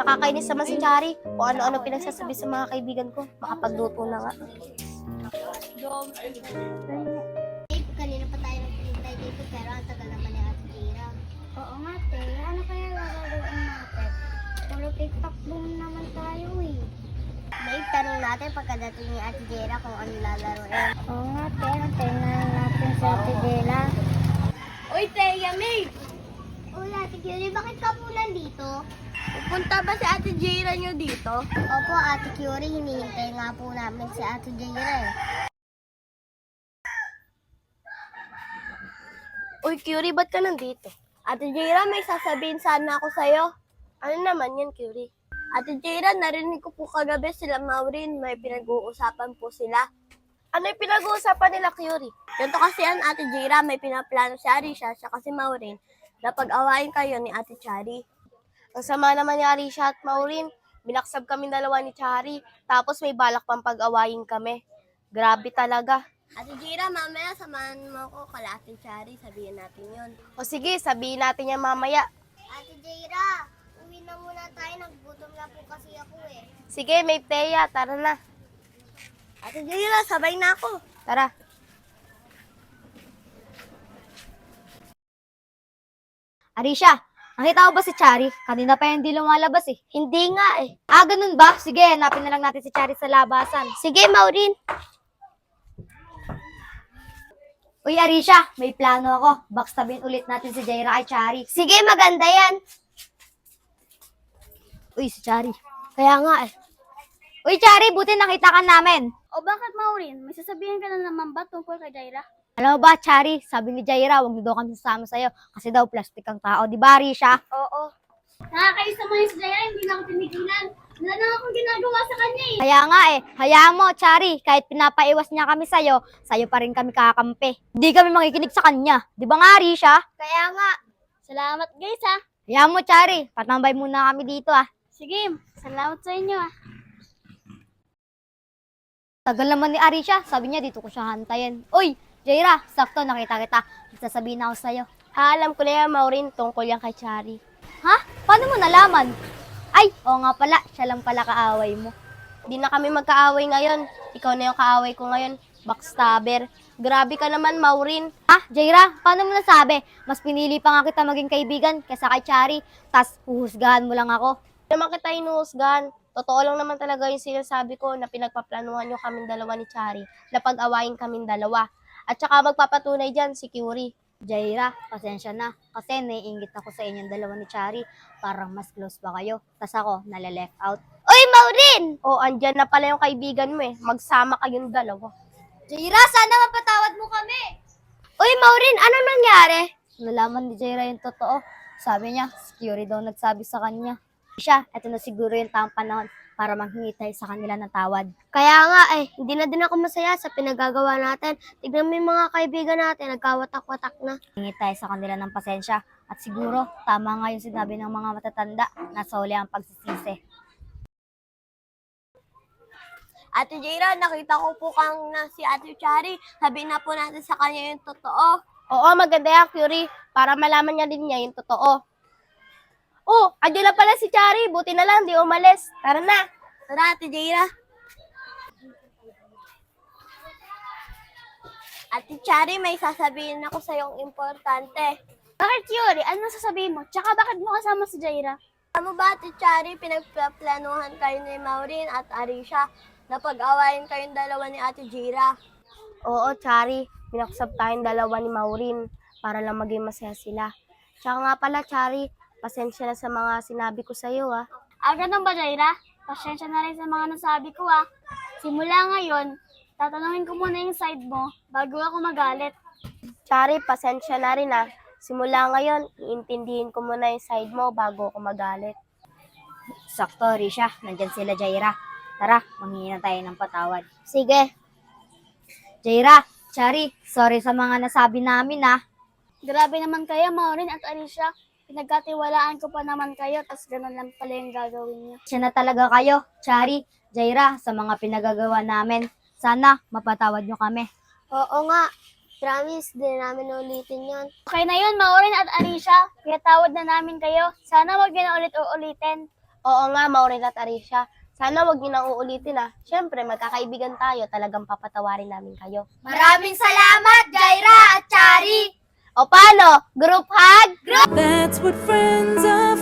Nakakainis naman si Chari. Kung ano-ano pinagsasabi sa mga kaibigan ko. Makapagluto na nga. Kanina pa tayo nagpintay dito pero ang tagal naman ni Ate Kira. Oo nga, te. Ano kaya gagawin natin? Puro TikTok boom naman tayo eh. Babe, tanong natin pagkadating ni Ate Jera kung ano lalaroin. Oo nga, te. Antayin na lang natin sa Ate Jera. Uy, Teya, May! Uy, Ate Kira, bakit ka po nandito? Pupunta ba si Ate Jaira nyo dito? Opo, Ate Curie, hinihintay nga po namin si Ate Jera eh. Uy, Curie, ba't ka nandito? Ate Jaira, may sasabihin sana ako sa'yo. Ano naman yan, Curie? Ate Jaira, narinig ko po kagabi sila Maureen. May pinag-uusapan po sila. Ano yung pinag-uusapan nila, Curie? Ganito kasi yan, Ate Jaira, may pinaplano si Arisha siya kasi Maureen na pag-awayin kayo ni Ate Chari. Ang sama naman ni Arisha at Maureen. Binaksab kami dalawa ni Chari. Tapos may balak pang pag-awayin kami. Grabe talaga. Ate Jira, mamaya samahan mo ko kala Ate Chari. Sabihin natin yun. O sige, sabihin natin yan mamaya. Ate Jera, uwi na muna tayo. Naggutom na po kasi ako eh. Sige, may Teya. Tara na. Ate Jira, sabay na ako. Tara. Arisha, nakita mo ba si Chari? Kanina pa hindi lumalabas eh. Hindi nga eh. Ah, ganun ba? Sige, hanapin na lang natin si Chari sa labasan. Sige, Maureen. Uy, Arisha, may plano ako. Backstabin ulit natin si Jaira kay Chari. Sige, maganda yan. Uy, si Chari. Kaya nga eh. Uy, Chari, buti nakita ka namin. O bakit, Maureen? May sasabihin ka na naman ba tungkol kay Jaira? Alam mo ba, Chari, sabi ni Jaira, huwag na daw kami sasama sa'yo kasi daw plastic ang tao. Di ba, Arisha? Oo. Nakakaisa mo yung si Jaira, hindi na ako tinigilan. Wala na akong ginagawa sa kanya eh. Kaya nga eh, hayaan mo, Chari, kahit pinapaiwas niya kami sa'yo pa rin kami kakampi. Hindi kami makikinig sa kanya. Di ba nga, Arisha? Kaya nga. Salamat guys ha. Hayaan mo, Chari, patambay muna kami dito ah. Sige, salamat sa inyo ah. Tagal naman ni Arisha, sabi niya dito ko siya hantayin. Uy, Jaira, sakto nakita kita. Sasabihin ako sa'yo. Alam ko na yan, Maureen, tungkol yan kay Chari. Ha? Paano mo nalaman? Ay, oo nga pala, siya lang pala kaaway mo. Di na kami magkaaway ngayon. Ikaw na yung kaaway ko ngayon. Backstabber. Grabe ka naman, Maureen. Ah, Jaira, paano mo nasabi? Mas pinili pa nga kita maging kaibigan kaysa kay Chari, tas huhusgahan mo lang ako. Hindi naman kita inuhusgahan. Totoo lang naman talaga yung sinasabi ko na pinagpaplanuhan nyo kaming dalawa ni Chari. Na pag-awayin kaming dalawa. At saka magpapatunay dyan si Curie. Jaira, pasensya na. Kasi naiingit ako sa inyong dalawa ni Chari. Parang mas close pa kayo. Tas ako, nale-left out. Uy, Maureen! O, andyan na pala yung kaibigan mo eh. Magsama kayong dalawa. Jaira, sana mapatawad mo kami! Uy, Maureen, ano nangyari? Nalaman ni Jaira yung totoo. Sabi niya, si Curie daw nagsabi sa kanya. Siya, eto na siguro yung tamang panahon para manghingi tayo sa kanila ng tawad. Kaya nga eh, hindi na din ako masaya sa pinagagawa natin. Tignan mo yung mga kaibigan natin, nagkawatak-watak na. Hingi tayo sa kanila ng pasensya. At siguro, tama nga yung sinabi ng mga matatanda na sa huli ang pagsisisi. Ate Jaira, nakita ko po kang na si Ate Chari. Sabihin na po natin sa kanya yung totoo. Oo, maganda yan, Curie. Para malaman niya din niya yung totoo. Oh, andyan na pala si Chari. Buti na lang, di umalis. Tara na. Tara, Ate Jaira. Ate Chari, may sasabihin ako sa yung importante. Bakit Yuri? Ano sasabihin mo? Tsaka bakit mo kasama si Jaira? Alam mo ba, Ate Chari, pinagplanuhan kayo ni Maureen at Arisha na pag-awayin kayong dalawa ni Ate Jaira. Oo, Chari. Pinaksab tayong dalawa ni Maureen para lang maging masaya sila. Tsaka nga pala, Chari, pasensya na sa mga sinabi ko sa'yo, ah. Ah, ganun ba Jaira? Pasensya na rin sa mga nasabi ko ah. Simula ngayon, tatanungin ko muna yung side mo bago ako magalit. Chari, pasensya na rin, ah. Simula ngayon, iintindihin ko muna yung side mo bago ako magalit. Sakto, Risha. Nandyan sila, Jaira. Tara, manghingi na tayo ng patawad. Sige. Jaira, Chari, sorry sa mga nasabi namin ah. Grabe naman kayo, Maureen at Arisha. Pinagkatiwalaan ko pa naman kayo, tas ganun lang pala yung gagawin niyo. Siya na talaga kayo, Chari, Jaira, sa mga pinagagawa namin. Sana mapatawad nyo kami. Oo nga. Promise, di namin ulitin yon. Okay na yun, Maureen at Arisha. Pinatawad na namin kayo. Sana wag niyo na ulit uulitin. Oo nga, Maureen at Arisha. Sana wag niyo nang uulitin ah. Siyempre, magkakaibigan tayo. Talagang papatawarin namin kayo. Maraming salamat, Jaira at Chari! O paano? Group hug? That's what friends are